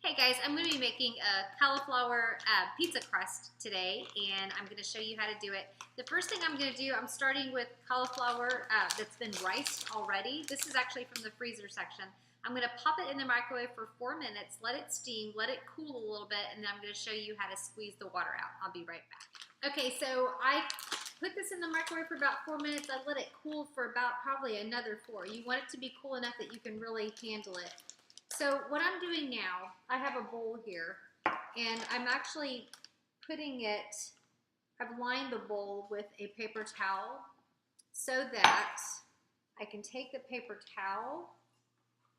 Hey guys, I'm going to be making a cauliflower pizza crust today, and I'm going to show you how to do it. The first thing I'm going to do, I'm starting with cauliflower that's been riced already. This is actually from the freezer section. I'm going to pop it in the microwave for 4 minutes, let it steam, let it cool a little bit, and then I'm going to show you how to squeeze the water out. I'll be right back. Okay, so I put this in the microwave for about 4 minutes. I let it cool for about probably another 4. You want it to be cool enough that you can really handle it. So what I'm doing now, I have a bowl here, and I'm actually putting it, I've lined the bowl with a paper towel so that I can take the paper towel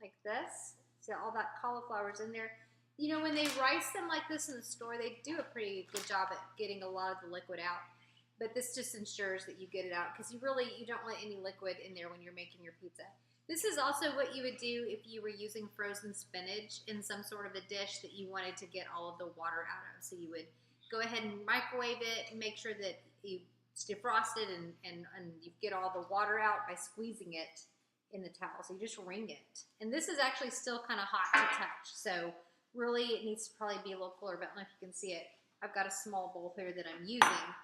like this. See all that cauliflower's in there. You know, when they rice them like this in the store, they do a pretty good job at getting a lot of the liquid out. But this just ensures that you get it out because you don't want any liquid in there when you're making your pizza. This is also what you would do if you were using frozen spinach in some sort of a dish that you wanted to get all of the water out of. So you would go ahead and microwave it and make sure that you defrost it and you get all the water out by squeezing it in the towel. So you just wring it. And this is actually still kind of hot to touch. So really it needs to probably be a little cooler, but I don't know if you can see it. I've got a small bowl here that I'm using,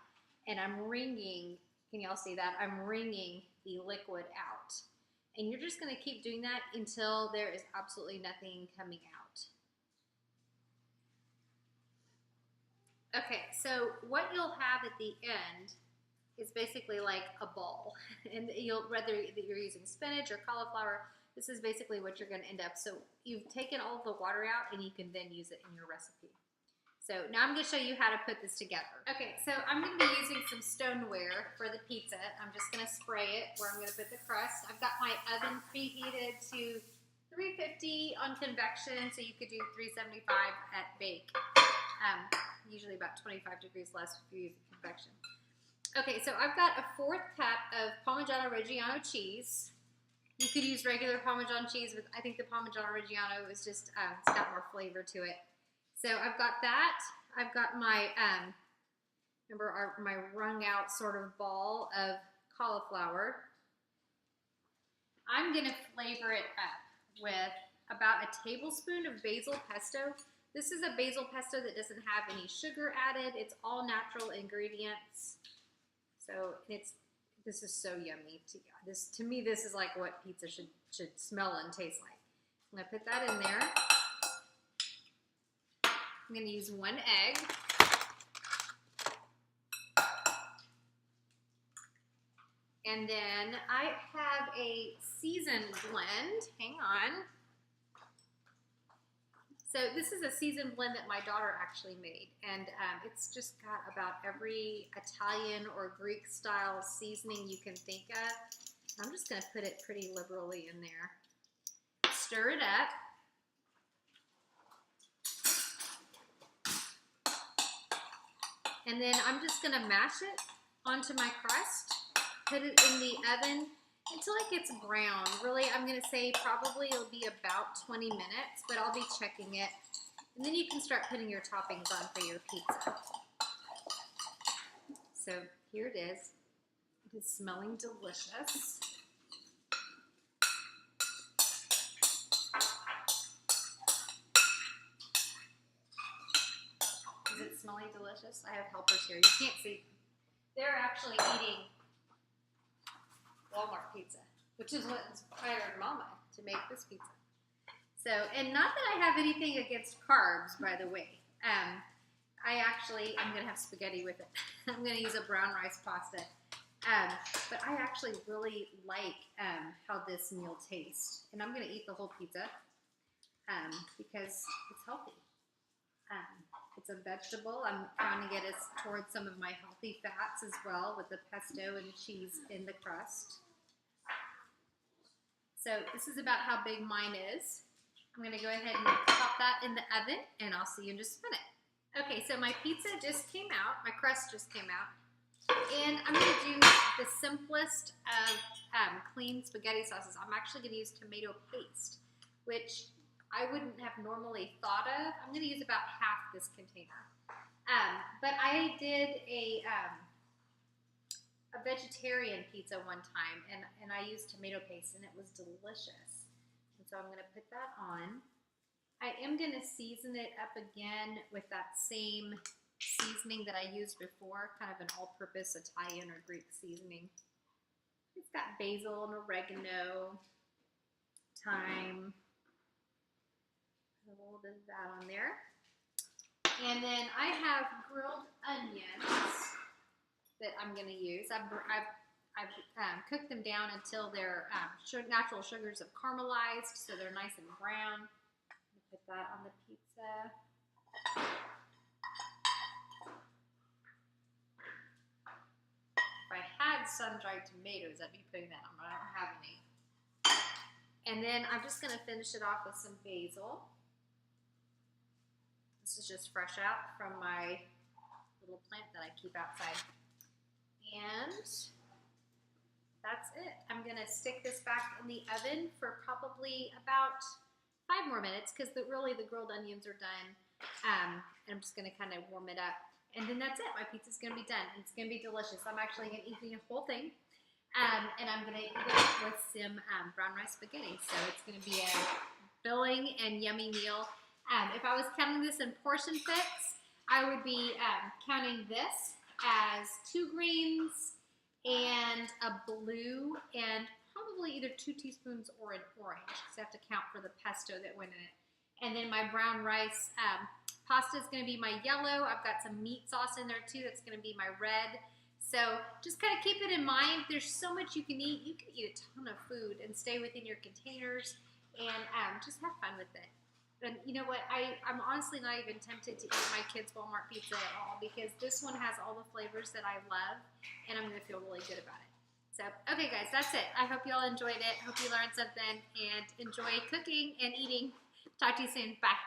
and I'm wringing, can y'all see that? I'm wringing the liquid out. And you're just going to keep doing that until there is absolutely nothing coming out. Okay, so what you'll have at the end is basically like a ball. And whether you're using spinach or cauliflower, this is basically what you're going to end up. So you've taken all the water out and you can then use it in your recipe. So now I'm going to show you how to put this together. Okay, so I'm going to be using some stoneware for the pizza. I'm just going to spray it where I'm going to put the crust. I've got my oven preheated to 350 on convection, so you could do 375 at bake. Usually about 25 degrees less if you use convection. Okay, so I've got a 4th cup of Parmigiano Reggiano cheese. You could use regular Parmesan cheese, but I think the Parmigiano Reggiano is just, it's got more flavor to it. So I've got that. I've got my, my wrung out sort of ball of cauliflower. I'm going to flavor it up with about a tablespoon of basil pesto. This is a basil pesto that doesn't have any sugar added. It's all natural ingredients. So this is so yummy. To me, this is like what pizza should smell and taste like. I'm going to put that in there. I'm going to use 1 egg. And then I have a seasoned blend. Hang on. So this is a seasoned blend that my daughter actually made. And it's just got about every Italian or Greek style seasoning you can think of. I'm just going to put it pretty liberally in there. Stir it up. And then I'm just going to mash it onto my crust, put it in the oven until it gets brown. Really, I'm going to say probably it'll be about 20 minutes, but I'll be checking it. And then you can start putting your toppings on for your pizza. So here it is. It is smelling delicious. Is it smelling delicious? I have helpers here. You can't see. They're actually eating Walmart pizza, which is what inspired Mama to make this pizza. So, and not that I have anything against carbs, by the way. I'm going to have spaghetti with it. I'm going to use a brown rice pasta. But I actually really like how this meal tastes. And I'm going to eat the whole pizza because it's healthy. It's a vegetable. I'm counting it as towards some of my healthy fats as well with the pesto and cheese in the crust. So this is about how big mine is. I'm going to go ahead and pop that in the oven, and I'll see you in just a minute. Okay, so my pizza just came out. My crust just came out. And I'm going to do the simplest of clean spaghetti sauces. I'm actually going to use tomato paste, which I wouldn't have normally thought of. I'm going to use about half this container. But I did a vegetarian pizza one time, and I used tomato paste, and it was delicious. And so I'm going to put that on. I am going to season it up again with that same seasoning that I used before, kind of an all-purpose Italian or Greek seasoning. It's got basil and oregano, thyme, a little bit of that on there. And then I have grilled onions that I'm going to use. I've cooked them down until their natural sugars have caramelized, so they're nice and brown. Put that on the pizza. If I had sun-dried tomatoes, I'd be putting that on, but I don't have any. And then I'm just going to finish it off with some basil. This is just fresh out from my little plant that I keep outside. And that's it. I'm going to stick this back in the oven for probably about 5 more minutes because really the grilled onions are done. And I'm just going to kind of warm it up. And then that's it. My pizza's going to be done. It's going to be delicious. I'm actually going to eat the whole thing. And I'm going to eat it with some brown rice spaghetti. So it's going to be a filling and yummy meal. If I was counting this in portion fix, I would be counting this as 2 greens and a blue and probably either 2 teaspoons or an orange, because I have to count for the pesto that went in it. And then my brown rice pasta is going to be my yellow. I've got some meat sauce in there too. That's going to be my red. So just kind of keep it in mind. There's so much you can eat. You can eat a ton of food and stay within your containers and just have fun with it. And you know what? I'm honestly not even tempted to eat my kids' Walmart pizza at all because this one has all the flavors that I love and I'm going to feel really good about it. So, okay guys, that's it. I hope you all enjoyed it. Hope you learned something and enjoy cooking and eating. Talk to you soon. Bye.